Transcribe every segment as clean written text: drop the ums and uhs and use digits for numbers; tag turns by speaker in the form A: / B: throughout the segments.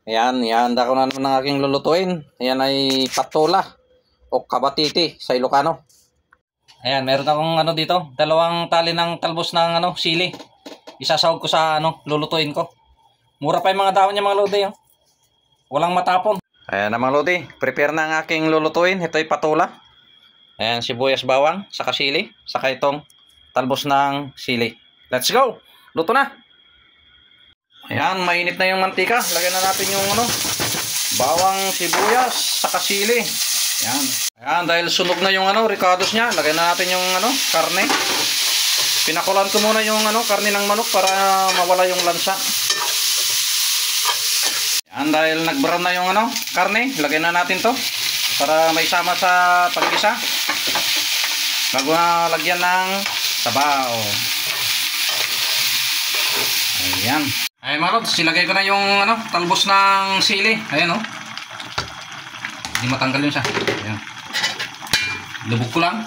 A: Ayan, ihanda ko na naman ng aking lulutuin. Ayan ay patola o kabatiti sa Ilocano. Ayan, meron akong dito, dalawang tali ng talbos ng sili. Isasahog ko sa lulutuin ko. Mura pa yung mga dahon niya mga lodi, oh. Walang matapon. Ayan na mga lodi, prepare na ang aking lulutuin. Ito ay patola. Ayan, sibuyas bawang, saka sili, saka itong talbos ng sili. Let's go! Luto na! Ayan, mainit na yung mantika. Lagyan na natin yung bawang, sibuyas, saka sili. Ayan. Ayan, dahil sunog na yung ricados niya, lagyan na natin yung karne. Pinakulan ko muna yung karne ng manok para mawala yung lansa. Ayan, dahil nag-brown na yung karne, lagyan na natin to para may sama sa pag-isa. Bago na lagyan ng sabaw. Ayan. Ay mga lods, silagay ko na yung talbos ng sili. Ayan, oh. Hindi matanggal yun siya. Ayan. Lubog ko lang.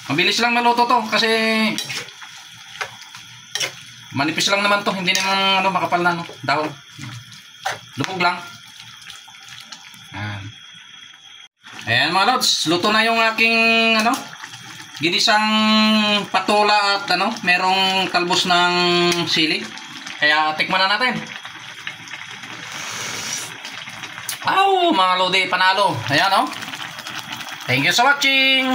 A: Mabilis lang maluto to kasi manipis lang naman to. Hindi naman makapal na dahon. Lubog lang. Ayan. Ayan mga lods, luto na yung aking ginisang patola at merong talbos ng sili. Kaya tikman na natin. Mga lodi, panalo. Ayan, oh. Thank you for watching.